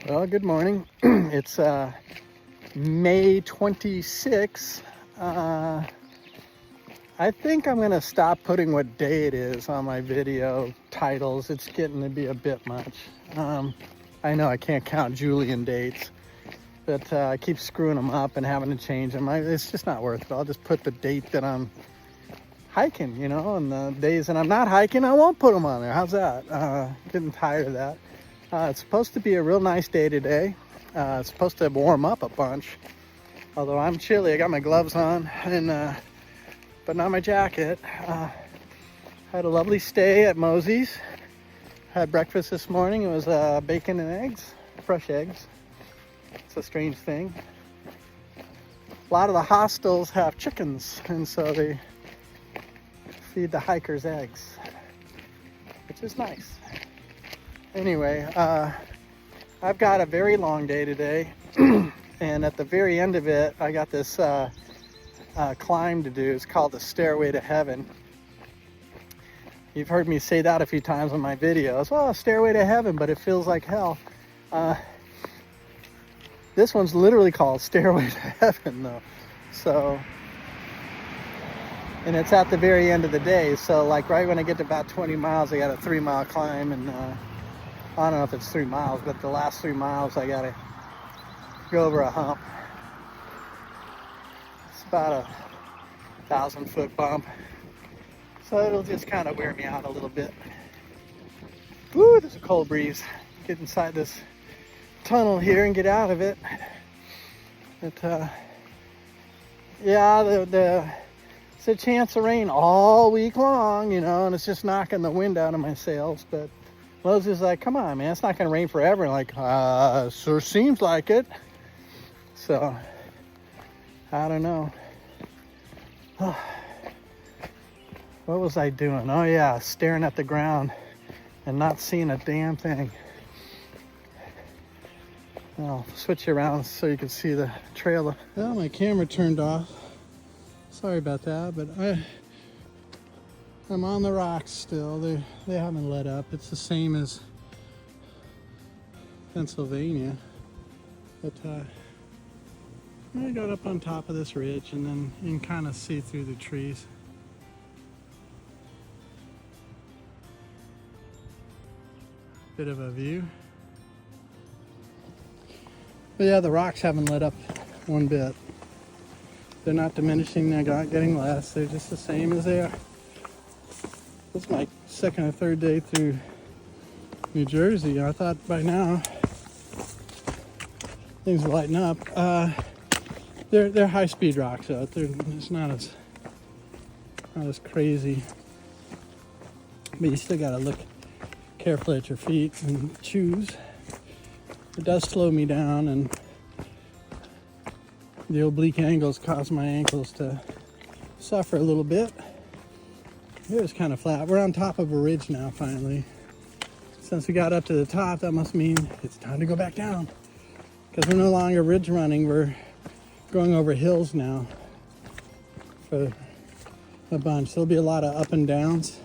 Well, good morning. It's May 26th. I think I'm gonna stop putting what day it is on my video titles. It's getting to be a bit much. I know I can't count Julian dates, but I keep screwing them up and having to change them. It's just not worth it. I'll just put the date that I'm hiking, and the days that I'm not hiking, I won't put them on there. How's that? Getting tired of that. It's supposed to be a real nice day today. It's supposed to warm up a bunch. Although I'm chilly, I got my gloves on, but not my jacket. Had a lovely stay at Mosey's. Had breakfast this morning. It was bacon and eggs, fresh eggs. It's a strange thing. A lot of the hostels have chickens, and so they feed the hikers eggs, which is nice. Anyway, I've got a very long day today, and at the very end of it, I got this climb to do. It's called the Stairway to Heaven. You've heard me say that a few times on my videos. Oh, Stairway to Heaven, but it feels like hell. This one's literally called Stairway to Heaven, though. So, and it's at the very end of the day. So, like right when I get to about 20 miles, I got a 3-mile climb, and I don't know if it's 3 miles, but the last 3 miles I gotta go over a hump. It's about a 1,000-foot bump, so it'll just kind of wear me out a little bit. Woo, there's a cold breeze. Get inside this tunnel here and get out of it. But yeah, it's a chance of rain all week long, and it's just knocking the wind out of my sails. But Lowe's is like, come on, man, it's not going to rain forever. And like, sure seems like it. So, I don't know. What was I doing? Oh yeah, staring at the ground and not seeing a damn thing. I'll switch you around so you can see the trail. Well, my camera turned off. Sorry about that, but I'm on the rocks still. They haven't let up. It's the same as Pennsylvania. But I got up on top of this ridge, and then you can kind of see through the trees. Bit of a view. But yeah, the rocks haven't let up one bit. They're not diminishing, they're not getting less. They're just the same as they are. It's my second or third day through New Jersey. I thought by now things would lighten up. They're high-speed rocks, so it's not as crazy. But you still gotta look carefully at your feet and choose. It does slow me down, and the oblique angles cause my ankles to suffer a little bit. It was kind of flat. We're on top of a ridge now, finally. Since we got up to the top, that must mean it's time to go back down. Because we're no longer ridge running, we're going over hills now for a bunch. There'll be a lot of up and downs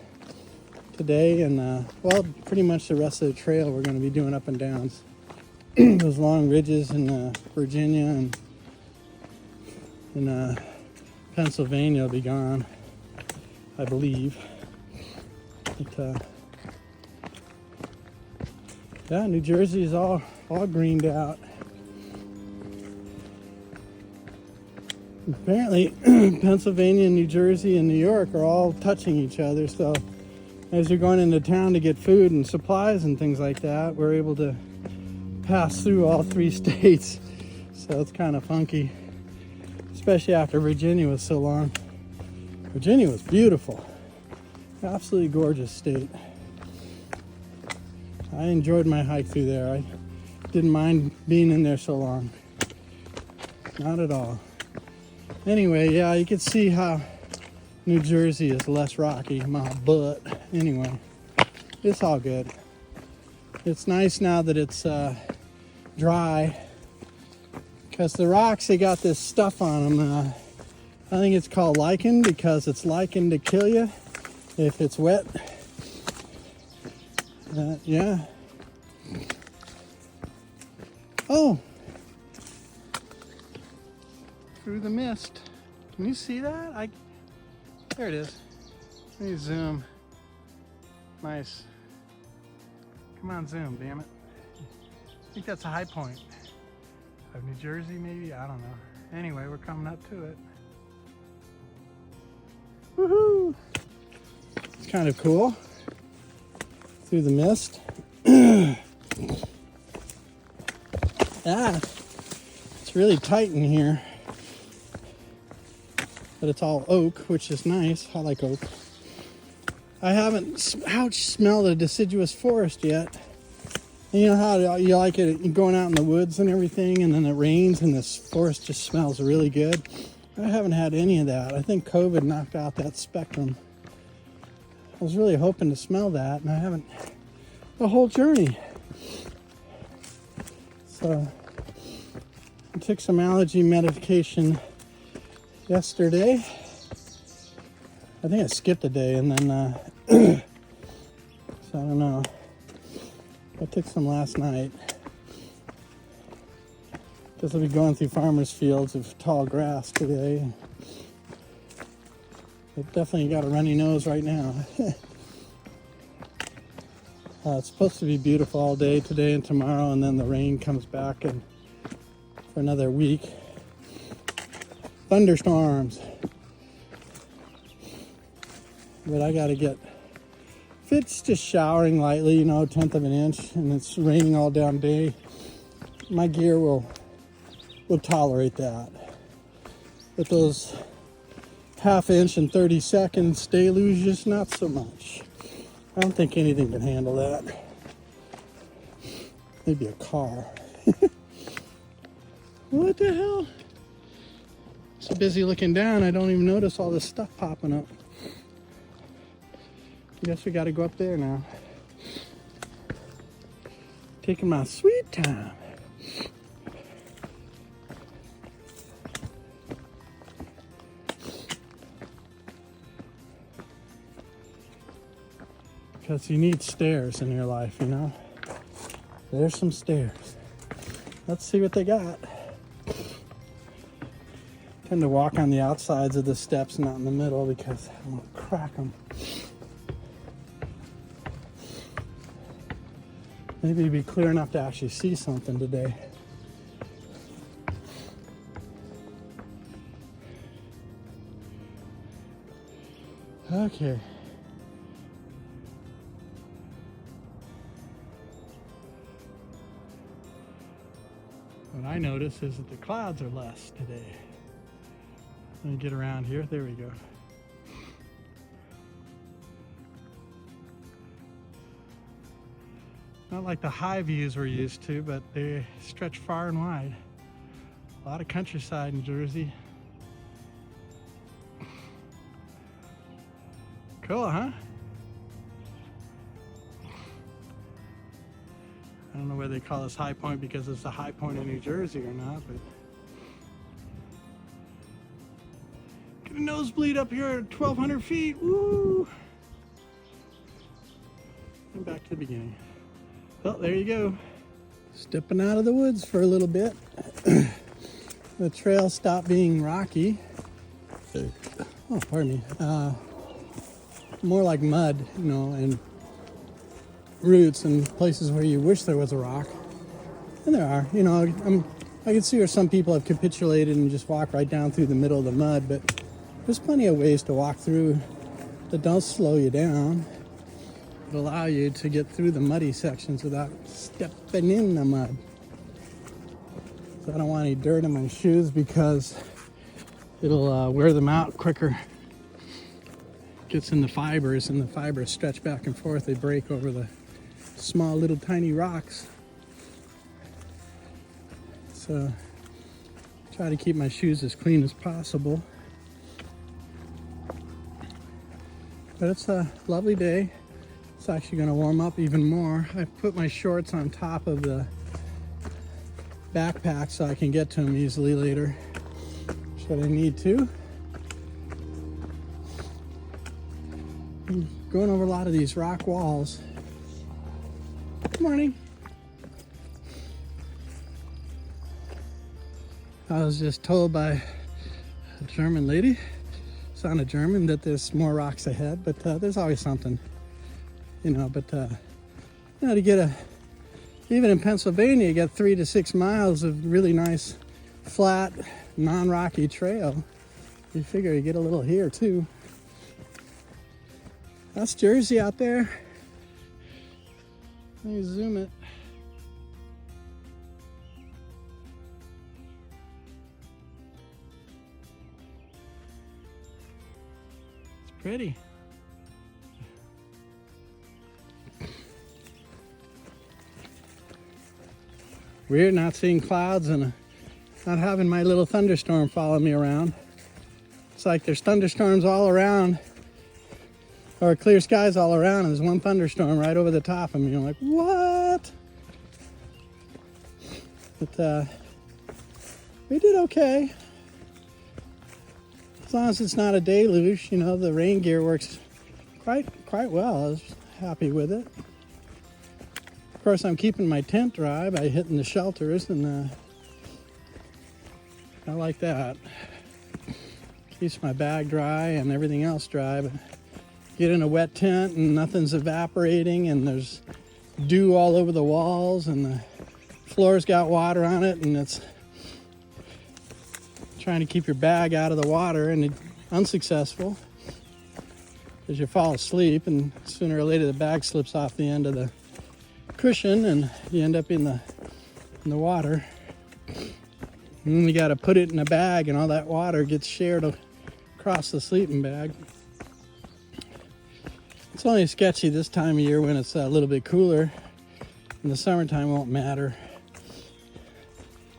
today, and well, pretty much the rest of the trail we're going to be doing up and downs. Those long ridges in Virginia and in Pennsylvania will be gone, I believe. But yeah, New Jersey is all greened out. Apparently, Pennsylvania, New Jersey, and New York are all touching each other. So as you're going into town to get food and supplies and things like that, we're able to pass through all 3 states. So it's kind of funky, especially after Virginia was so long. Virginia was beautiful. Absolutely gorgeous state. I enjoyed my hike through there. I didn't mind being in there so long. Not at all. Anyway, yeah, you can see how New Jersey is less rocky, my butt. Anyway, it's all good. It's nice now that it's dry, because the rocks, they got this stuff on them. I think it's called lichen, because it's lichen to kill you if it's wet. Yeah. Oh, through the mist. Can you see that? There it is. Let me zoom. Nice. Come on, zoom, damn it. I think that's a high point of New Jersey, maybe? I don't know. Anyway, we're coming up to it. Woohoo! It's kind of cool. Through the mist. It's really tight in here. But it's all oak, which is nice. I like oak. I haven't smelled a deciduous forest yet. And you know how you like it going out in the woods and everything, and then it rains and this forest just smells really good. I haven't had any of that. I think COVID knocked out that spectrum. I was really hoping to smell that, and I haven't the whole journey. So I took some allergy medication yesterday. I think I skipped a day, and then so I don't know. I took some last night. Guess I'll be going through farmers' fields of tall grass today. I've definitely got a runny nose right now. It's supposed to be beautiful all day today and tomorrow, and then the rain comes back and for another week. Thunderstorms. But I gotta get, if it's just showering lightly, you know, 1/10 of an inch, and it's raining all damn day, my gear will tolerate that. But those 1/2 inch and 30 seconds deluges, not so much. I don't think anything can handle that. Maybe a car. What the hell? So busy looking down, I don't even notice all this stuff popping up. Guess we gotta go up there now. Taking my sweet time. Because you need stairs in your life, you know? There's some stairs. Let's see what they got. Tend to walk on the outsides of the steps, not in the middle, because I don't want to crack them. Maybe it'd be clear enough to actually see something today. Okay. What I notice is that the clouds are less today. Let me get around here. There we go. Not like the high views we're used to, but they stretch far and wide. A lot of countryside in Jersey. Cool, huh? I don't know whether they call this High Point because it's the high point in New Jersey or not, but get a nosebleed up here at 1,200 feet. Woo! And back to the beginning. Well, there you go. Stepping out of the woods for a little bit. The trail stopped being rocky. Oh, pardon me. More like mud, you know, and roots and places where you wish there was a rock. And there are, you know, I can see where some people have capitulated and just walk right down through the middle of the mud, but there's plenty of ways to walk through that don't slow you down. Allow you to get through the muddy sections without stepping in the mud. So I don't want any dirt in my shoes because it'll wear them out quicker. Gets in the fibers, and the fibers stretch back and forth. They break over the small little tiny rocks. So try to keep my shoes as clean as possible. But it's a lovely day. It's actually going to warm up even more. I put my shorts on top of the backpack so I can get to them easily later, should I need to. I'm going over a lot of these rock walls. Good morning. I was just told by a German lady, sounded German, that there's more rocks ahead, but there's always something, you know. But you know, to get even in Pennsylvania, you get 3 to 6 miles of really nice, flat, non-rocky trail. You figure you get a little here too. That's Jersey out there. Let me zoom it. It's pretty. Weird not seeing clouds and not having my little thunderstorm follow me around. It's like there's thunderstorms all around, or clear skies all around, and there's one thunderstorm right over the top of me. I'm like, what? But we did okay. As long as it's not a deluge, you know, the rain gear works quite well. I was happy with it. Of course, I'm keeping my tent dry by hitting the shelters, and I like that. Keeps my bag dry and everything else dry, but get in a wet tent and nothing's evaporating, and there's dew all over the walls, and the floor's got water on it, and it's trying to keep your bag out of the water, and it's unsuccessful because you fall asleep, and sooner or later the bag slips off the end of the cushion and you end up in the water. And then you got to put it in a bag, and all that water gets shared across the sleeping bag. It's only sketchy this time of year when it's a little bit cooler. In the summertime, won't matter.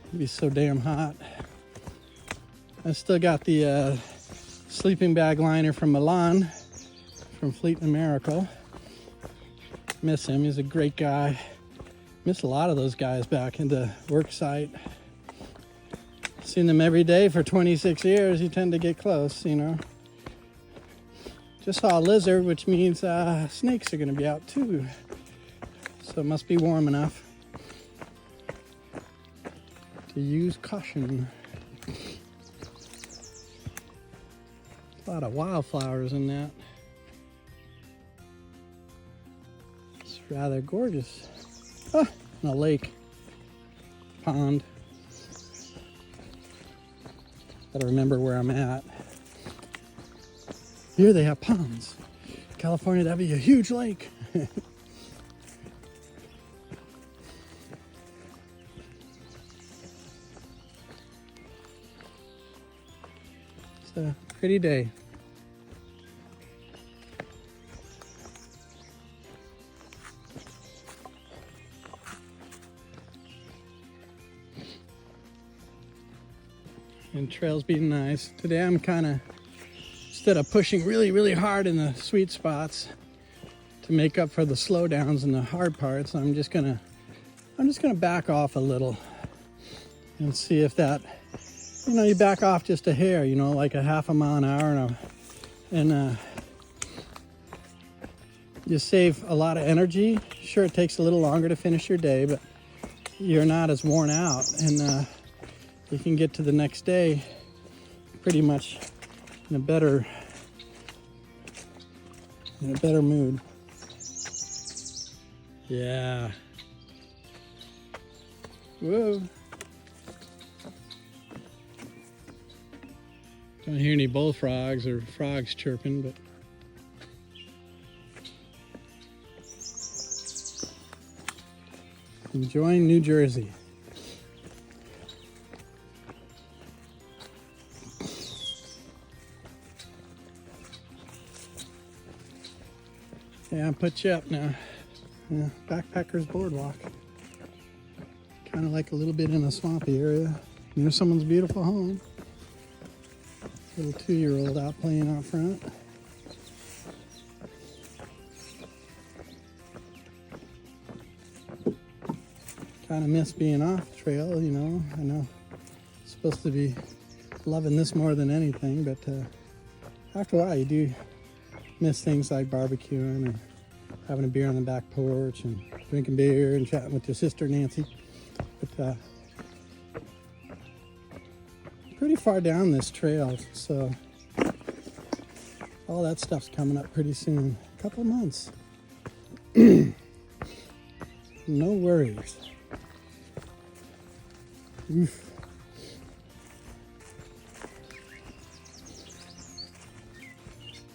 It'll be so damn hot. I still got the sleeping bag liner from Milan, from Fleet and Miracle. Miss him. He's a great guy. Miss a lot of those guys back in the work site. Seen them every day for 26 years. You tend to get close, you know. Just saw a lizard, which means snakes are going to be out too. So it must be warm enough to use caution. A lot of wildflowers in that. It's rather gorgeous. Ah, and a lake, pond. Gotta remember where I'm at. Here they have ponds. California, that'd be a huge lake. It's a pretty day. And trails being nice. Today I'm kind of, instead of pushing really hard in the sweet spots to make up for the slowdowns and the hard parts, I'm just gonna back off a little and see if that, you know, you back off just a hair, you know, like a half a mile an hour, and you save a lot of energy. Sure, it takes a little longer to finish your day, but you're not as worn out, and you can get to the next day pretty much in a better mood. Yeah. Whoa. Don't hear any bullfrogs or frogs chirping, but enjoying New Jersey. Yeah, I'll put you up now. Yeah, Backpackers Boardwalk. Kind of like a little bit in a swampy area near someone's beautiful home. Little 2-year-old out playing out front. Kind of miss being off the trail, you know. I know it's supposed to be loving this more than anything, but after a while you do miss things like barbecuing and having a beer on the back porch and drinking beer and chatting with your sister Nancy. But pretty far down this trail, so all that stuff's coming up pretty soon. A couple months. No worries. Oof.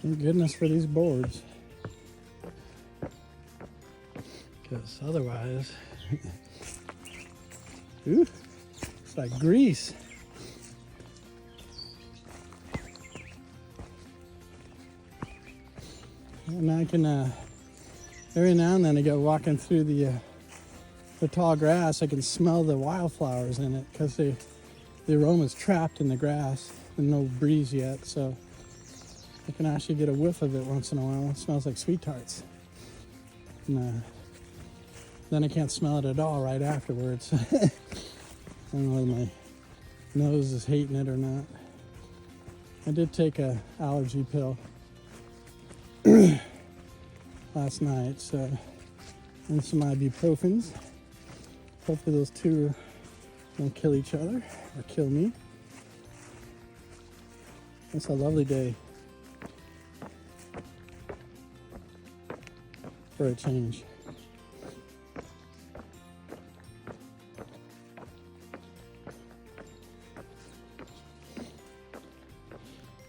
Thank goodness for these boards. Because otherwise, ooh, it's like grease. And I can, every now and then I go walking through the tall grass, I can smell the wildflowers in it because the aroma's trapped in the grass and no breeze yet, so I can actually get a whiff of it once in a while. It smells like sweet tarts. And, then I can't smell it at all right afterwards. I don't know whether my nose is hating it or not. I did take a allergy pill last night, so, and some ibuprofens. Hopefully those two don't kill each other or kill me. It's a lovely day for a change.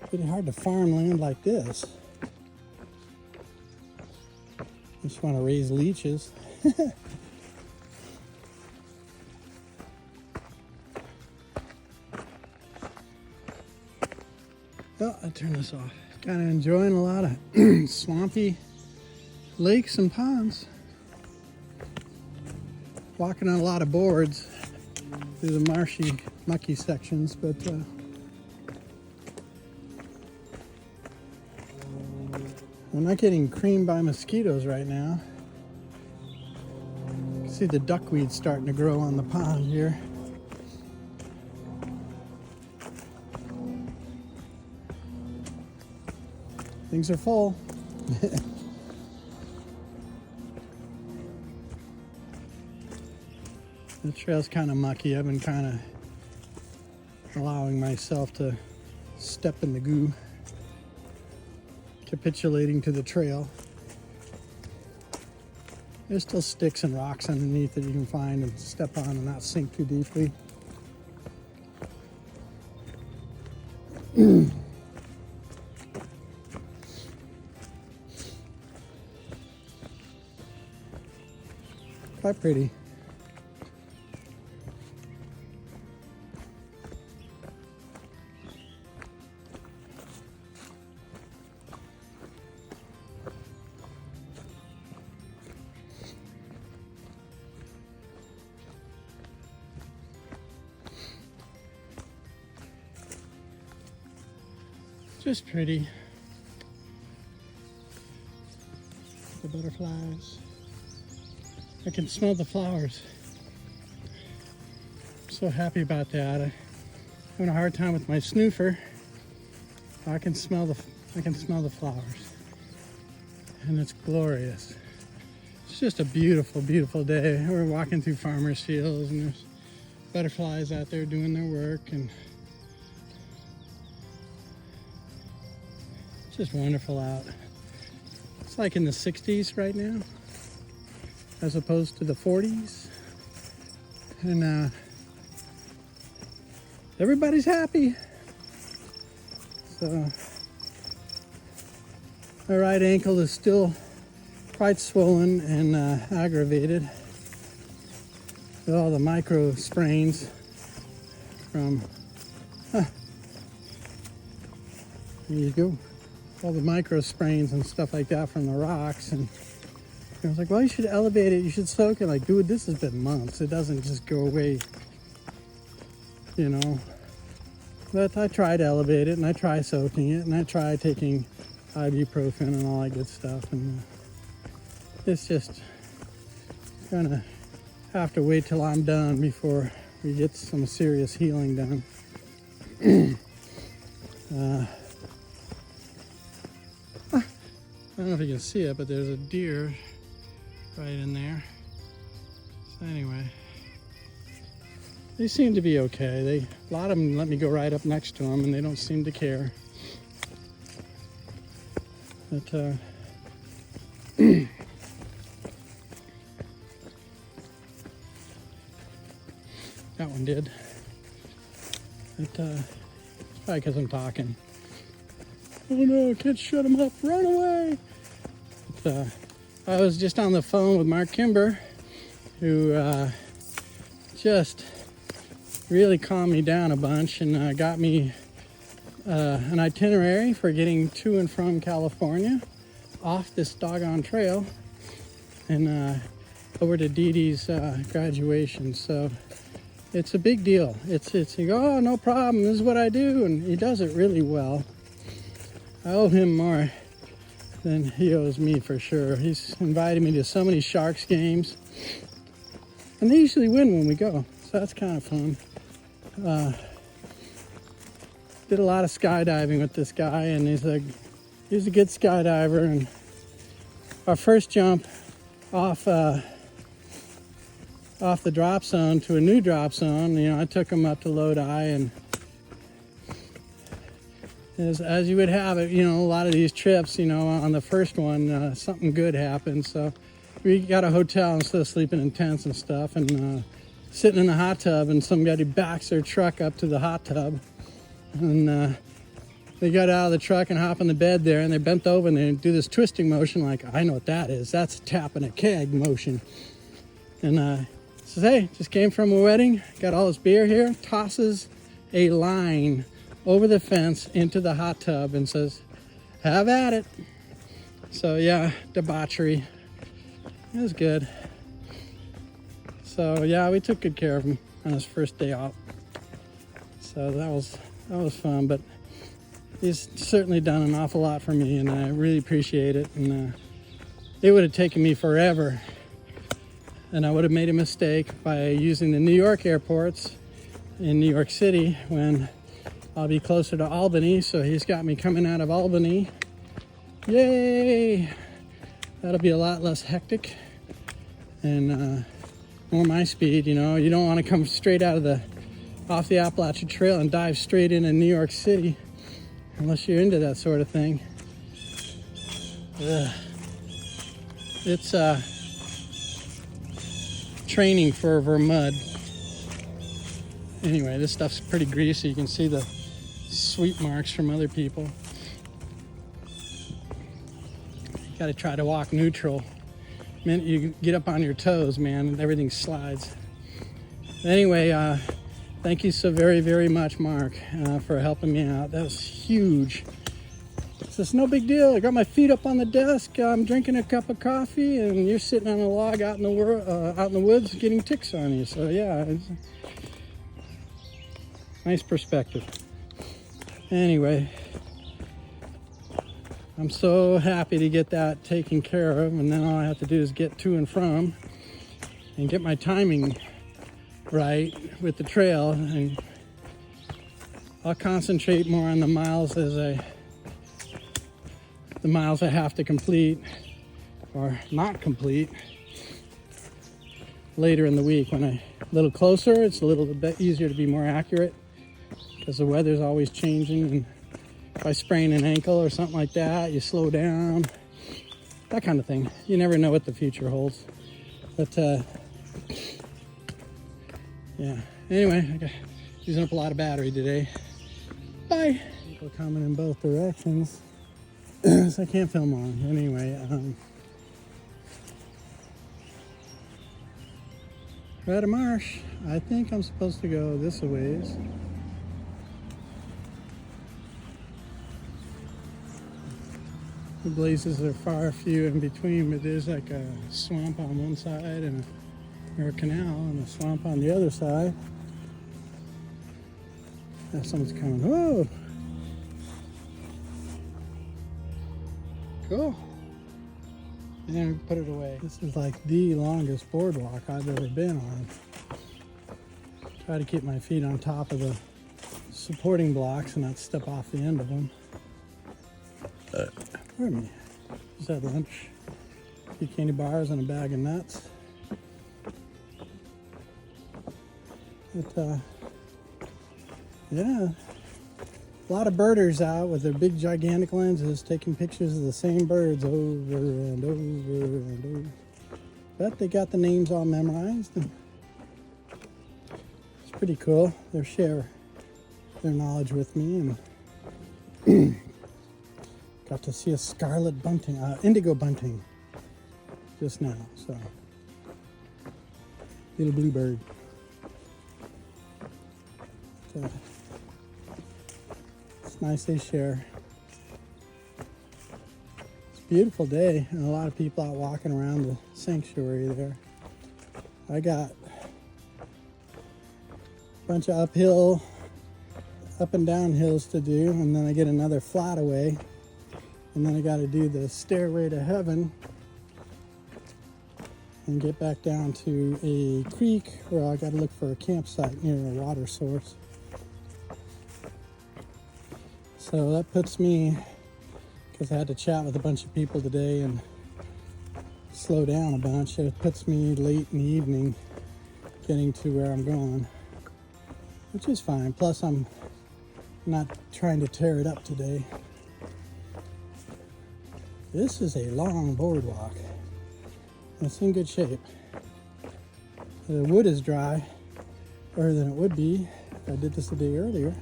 Pretty hard to farm land like this. Just want to raise leeches. Oh, I turned this off. Kind of enjoying a lot of swampy lakes and ponds. Walking on a lot of boards through the marshy, mucky sections, but I'm not getting creamed by mosquitoes right now. See the duckweed starting to grow on the pond here. Things are full. The trail's kind of mucky. I've been kind of allowing myself to step in the goo, capitulating to the trail. There's still sticks and rocks underneath that you can find and step on and not sink too deeply. Quite pretty. Just pretty. The butterflies. I can smell the flowers. I'm so happy about that. I'm having a hard time with my snoofer. I can smell the flowers. And it's glorious. It's just a beautiful, beautiful day. We're walking through farmers' fields and there's butterflies out there doing their work, and it's just wonderful out. It's like in the 60s right now, as opposed to the 40s. And everybody's happy. So my right ankle is still quite swollen and aggravated with all the micro sprains from, there you go, all the micro sprains and stuff like that from the rocks. And I was like, well, you should elevate it, you should soak it. Like, dude, this has been months. It doesn't just go away, you know. But I try to elevate it, and I try soaking it, and I try taking ibuprofen and all that good stuff. And it's just gonna have to wait till I'm done before we get some serious healing done. I don't know if you can see it, but there's a deer right in there. So anyway, They seem to be okay. A lot of them let me go right up next to them, and they don't seem to care. But that one did. But probably because I'm talking. Oh no, kids, shut them up, run away. But, I was just on the phone with Mark Kimber, who just really calmed me down a bunch and got me an itinerary for getting to and from California off this doggone trail and over to Dee Dee's graduation. So it's a big deal. It's you go, oh, no problem, this is what I do, and he does it really well. I owe him more than he owes me for sure. He's invited me to so many Sharks games, and they usually win when we go, so that's kind of fun. Did a lot of skydiving with this guy, and he's a good skydiver. And our first jump off the drop zone to a new drop zone, I took him up to Lodi, and as you would have it, a lot of these trips, on the first one, something good happened. So we got a hotel instead of sleeping in tents and stuff, and sitting in the hot tub, and somebody backs their truck up to the hot tub, and they got out of the truck and hop in the bed there, and they bent over and they do this twisting motion, like, I know what that is. That's tapping a keg motion. And says, hey, just came from a wedding, got all this beer here, tosses a line over the fence into the hot tub and says, have at it. So yeah, debauchery. It was good. So yeah, we took good care of him on his first day out. So that was fun, but he's certainly done an awful lot for me, and I really appreciate it. And it would have taken me forever, and I would have made a mistake by using the New York airports in New York City when I'll be closer to Albany. So he's got me coming out of Albany. Yay! That'll be a lot less hectic and more my speed. You don't want to come straight off the Appalachian Trail and dive straight into New York City unless you're into that sort of thing. Ugh. It's training for mud. Anyway, this stuff's pretty greasy. You can see the sweep marks from other people. You gotta try to walk neutral. The minute you get up on your toes, man, everything slides. Anyway, thank you so very, very much, Mark, for helping me out. That was huge. It's no big deal. I got my feet up on the desk. I'm drinking a cup of coffee, and you're sitting on a log out in the woods getting ticks on you. So yeah, it's nice perspective. Anyway, I'm so happy to get that taken care of, and then all I have to do is get to and from and get my timing right with the trail, and I'll concentrate more on the miles I have to complete or not complete later in the week. When a little closer, it's a little bit easier to be more accurate because the weather's always changing, and if I sprain an ankle or something like that, you slow down, that kind of thing. You never know what the future holds. But yeah, anyway, I got using up a lot of battery today. Bye. People coming in both directions, so I can't film on. Anyway, we're at a marsh. I think I'm supposed to go this a ways. The blazes are far few in between, but there's like a swamp on one side and a canal and a swamp on the other side. Someone's coming. Oh, cool. And then we put it away. This is like the longest boardwalk I've ever been on. Try to keep my feet on top of the supporting blocks and not step off the end of them. Pardon me. Just had lunch. A few candy bars and a bag of nuts. But yeah, a lot of birders out with their big gigantic lenses taking pictures of the same birds over and over and over. But they got the names all memorized, and it's pretty cool. They share their knowledge with me, and got to see a scarlet bunting, indigo bunting just now. So, little bluebird. So, it's nice they share. It's a beautiful day, and a lot of people out walking around the sanctuary there. I got a bunch of up and down hills to do, and then I get another flat away, and then I got to do the stairway to heaven and get back down to a creek where I got to look for a campsite near a water source. So that puts me, because I had to chat with a bunch of people today and slow down a bunch, it puts me late in the evening getting to where I'm going, which is fine. Plus I'm not trying to tear it up today. This is a long boardwalk. It's in good shape. The wood is dry, or than it would be if I did this a day earlier.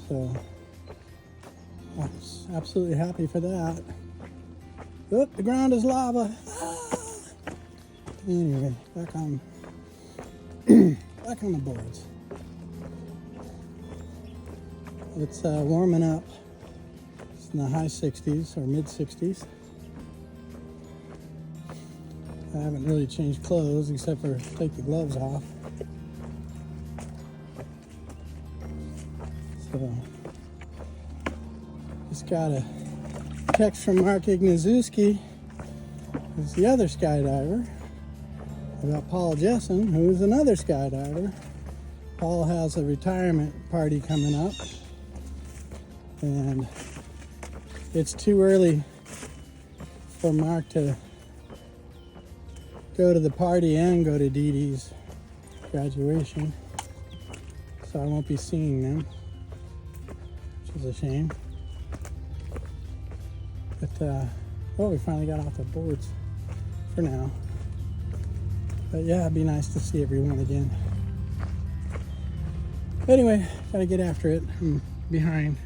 So I'm absolutely happy for that. Oh, the ground is lava. Ah! Anyway, back on the boards. It's warming up. It's in the high 60s or mid 60s. I haven't really changed clothes except for take the gloves off. So, just got a text from Mark Ignazuski, who's the other skydiver, about Paul Jessen, who's another skydiver. Paul has a retirement party coming up, and it's too early for Mark to go to the party and go to Dee Dee's graduation, so I won't be seeing them, which is a shame. But we finally got off the boards for now. But yeah, it'd be nice to see everyone again. Anyway, gotta get after it. I'm behind.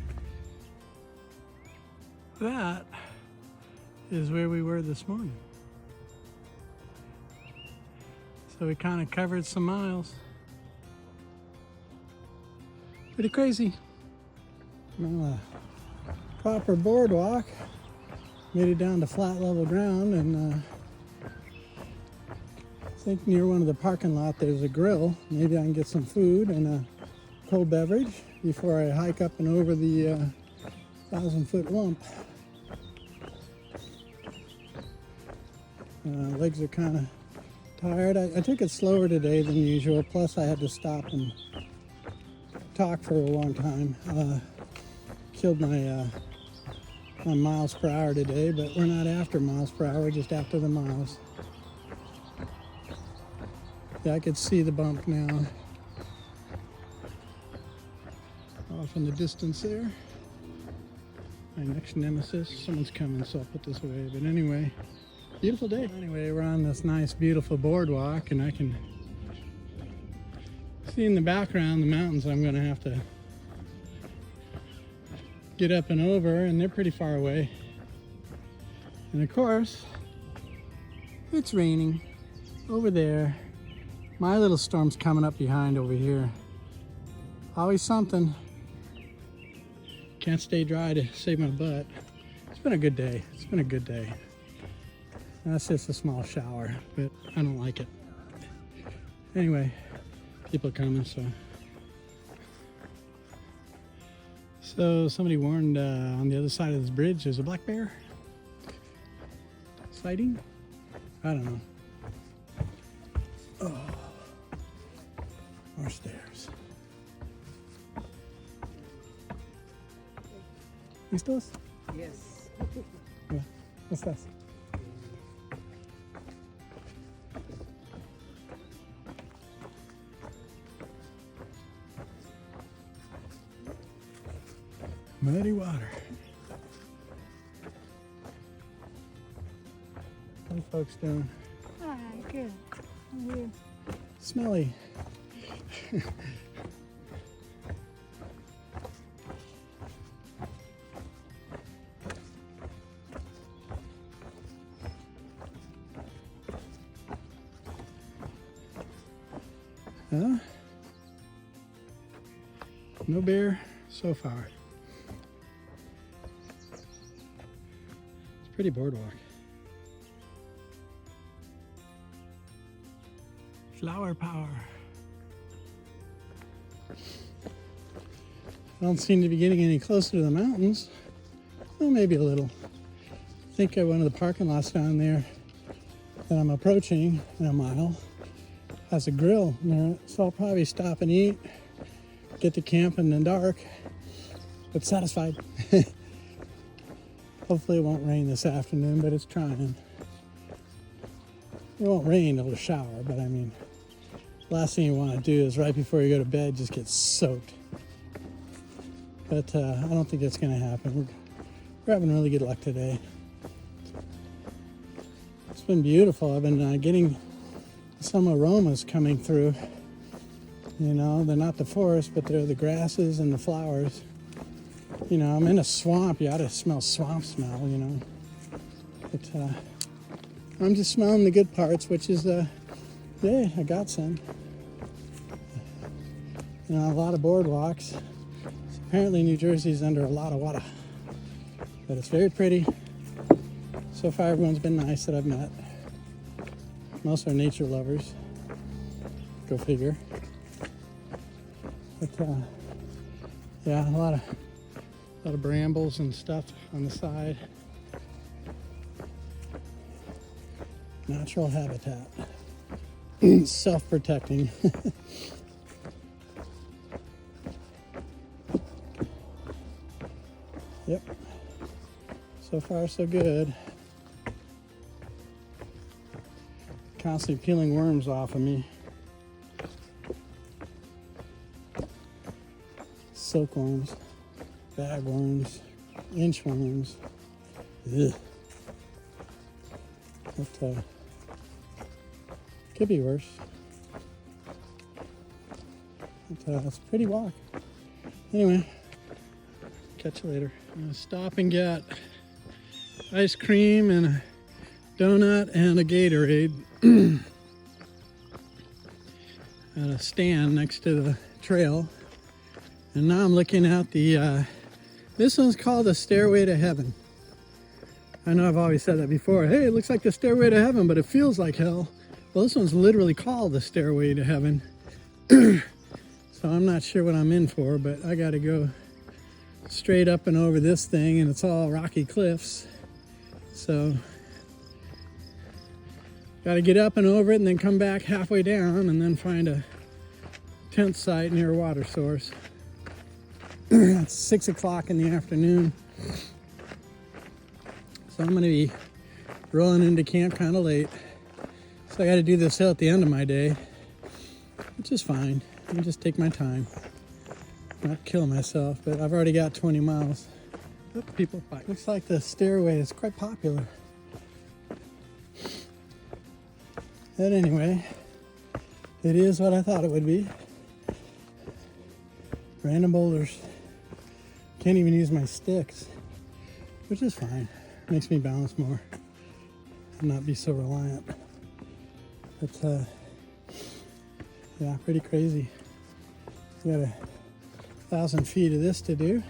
That is where we were this morning. So we kind of covered some miles. Pretty crazy. Well, proper boardwalk. Made it down to flat level ground, and I think near one of the parking lot there's a grill. Maybe I can get some food and a cold beverage before I hike up and over the 1,000-foot lump. Legs are kind of tired. I took it slower today than usual, plus I had to stop and talk for a long time. Killed my miles per hour today, but we're not after miles per hour, just after the miles. Yeah, I could see the bump now off in the distance there. My next nemesis. Someone's coming, so I'll put this away. But anyway, beautiful day. Anyway, we're on this nice, beautiful boardwalk, and I can see in the background the mountains I'm going to have to get up and over, and they're pretty far away. And of course, it's raining over there. My little storm's coming up behind over here. Always something. Can't stay dry to save my butt. It's been a good day. It's been a good day. That's just a small shower, but I don't like it. Anyway, people are coming, so somebody warned on the other side of this bridge there's a black bear sighting. I don't know. Oh, more stairs. ¿Listos? Yes. Yeah. ¿Cómo estás? Muddy water. How are folks doing? Hi, good. How are you? Smelly. Huh? No bear so far. It's a pretty boardwalk. Flower power. I don't seem to be getting any closer to the mountains. Well, maybe a little. I think one of the parking lots down there that I'm approaching in a mile has a grill near it, so I'll probably stop and eat, get to camp in the dark, but satisfied. Hopefully it won't rain this afternoon, but it's trying. It won't rain, it'll shower, but I mean, last thing you want to do is right before you go to bed just get soaked. But I don't think that's going to happen. We're having really good luck today. It's been beautiful. I've been getting some aromas coming through. You know, they're not the forest, but they're the grasses and the flowers. You know, I'm in a swamp. You ought to smell swamp smell, you know. But I'm just smelling the good parts, which is, yeah, I got some. You know, a lot of boardwalks. Apparently New Jersey's under a lot of water. But it's very pretty. So far everyone's been nice that I've met. Most are nature lovers. Go figure. But yeah, a lot of brambles and stuff on the side. Natural habitat. Self-protecting. Yep. So far, so good. Constantly peeling worms off of me. Silkworms, bagworms, inchworms. Ugh. But could be worse. But it's a pretty walk. Anyway, catch you later. I'm gonna stop and get ice cream and a donut and a Gatorade at a stand next to the trail. And now I'm looking at the, this one's called the Stairway to Heaven. I know I've always said that before. Hey, it looks like the Stairway to Heaven, but it feels like hell. Well, this one's literally called the Stairway to Heaven. So I'm not sure what I'm in for, but I gotta go straight up and over this thing, and it's all rocky cliffs. So gotta get up and over it and then come back halfway down and then find a tent site near a water source. It's 6 o'clock in the afternoon. So I'm gonna be rolling into camp kind of late. So I gotta do this hill at the end of my day, which is fine. I'll just take my time. Not kill myself, but I've already got 20 miles. Oh, people, looks like the stairway is quite popular. But anyway, it is what I thought it would be. Random boulders. Can't even use my sticks, which is fine. Makes me balance more and not be so reliant. But yeah, pretty crazy. We got 1,000 feet of this to do.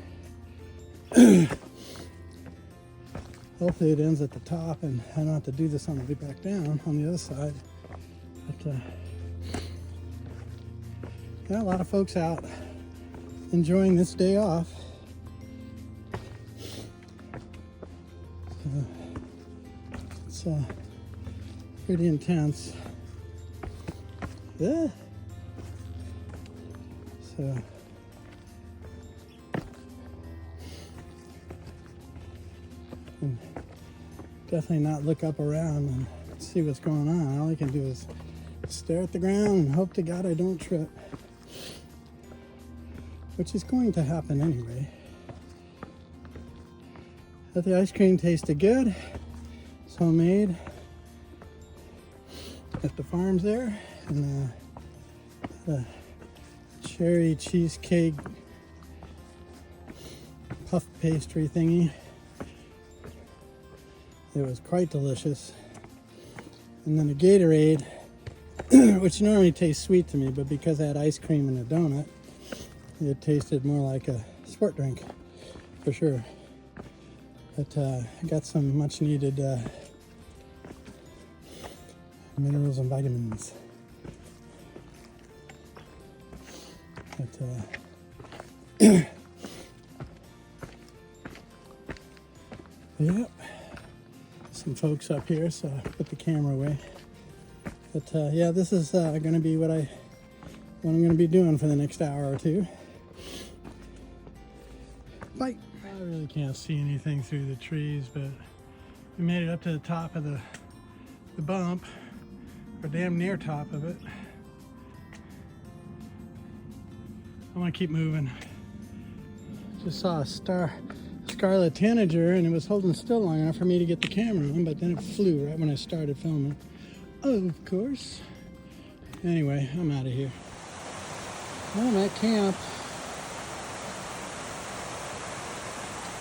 Hopefully it ends at the top and I don't have to do this on the way back down on the other side. But yeah, a lot of folks out enjoying this day off. So it's pretty intense. Yeah. So definitely not look up around and see what's going on. All I can do is stare at the ground and hope to God I don't trip, which is going to happen anyway. But the ice cream tasted good. It's homemade at the farms there. And the cherry cheesecake puff pastry thingy. It was quite delicious. And then a Gatorade, which normally tastes sweet to me, but because I had ice cream and a donut, it tasted more like a sport drink, for sure. But I got some much needed minerals and vitamins. But yep, some folks up here, so I put the camera away. But yeah, this is going to be what I'm going to be doing for the next hour or two. Bye. I really can't see anything through the trees, but we made it up to the top of the bump, or damn near top of it. I want to keep moving. Just saw a scarlet tanager, and it was holding still long enough for me to get the camera on, but then it flew right when I started filming. Of course. Anyway, I'm out of here. Well, I'm at camp.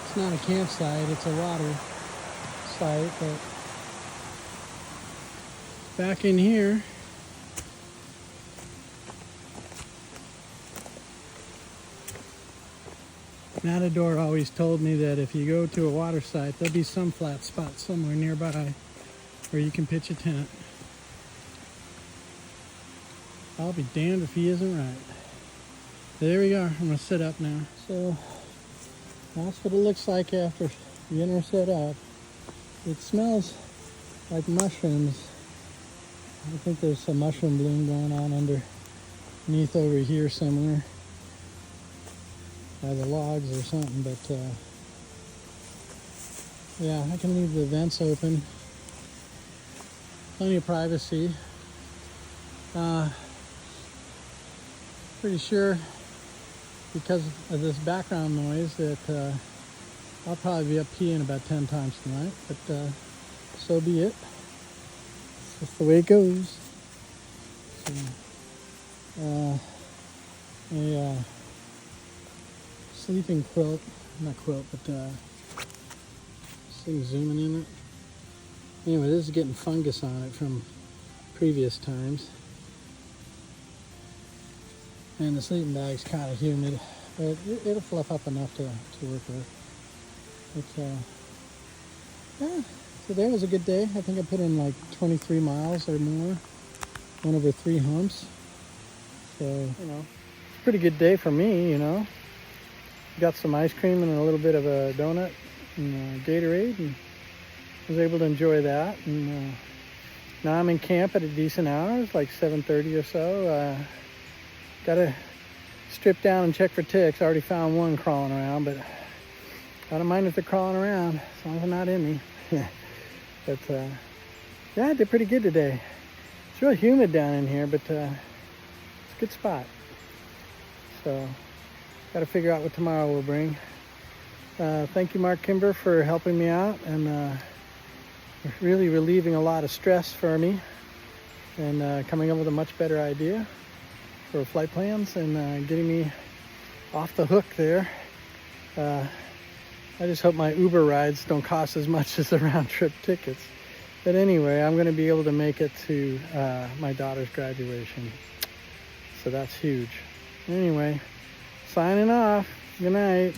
It's not a campsite, it's a water site, but back in here, Matador always told me that if you go to a water site, there'll be some flat spot somewhere nearby where you can pitch a tent. I'll be damned if he isn't right. There we are. I'm going to sit up now. So that's what it looks like after getting her set up. It smells like mushrooms. I think there's some mushroom bloom going on underneath over here somewhere by the logs or something, but yeah, I can leave the vents open. Plenty of privacy. Pretty sure because of this background noise that I'll probably be up peeing about 10 times tonight, but so be it. It's just the way it goes. So, a sleeping quilt, not quilt, but this thing's zooming in it. Anyway, this is getting fungus on it from previous times. And the sleeping bag's kind of humid, but it'll fluff up enough to work with. But yeah, so that was a good day. I think I put in like 23 miles or more, went over 3 humps. So, you know, pretty good day for me, you know. Got some ice cream and a little bit of a donut and Gatorade, and was able to enjoy that. And now I'm in camp at a decent hour. It's like 7:30 or so. Gotta strip down and check for ticks. I already found one crawling around, but I don't mind if they're crawling around as long as they're not in me. But yeah, I did pretty good today. It's real humid down in here, but it's a good spot. So got to figure out what tomorrow will bring. Thank you, Mark Kimber, for helping me out and really relieving a lot of stress for me and coming up with a much better idea for flight plans and getting me off the hook there. I just hope my Uber rides don't cost as much as the round trip tickets. But anyway, I'm going to be able to make it to my daughter's graduation. So that's huge. Anyway, signing off. Good night.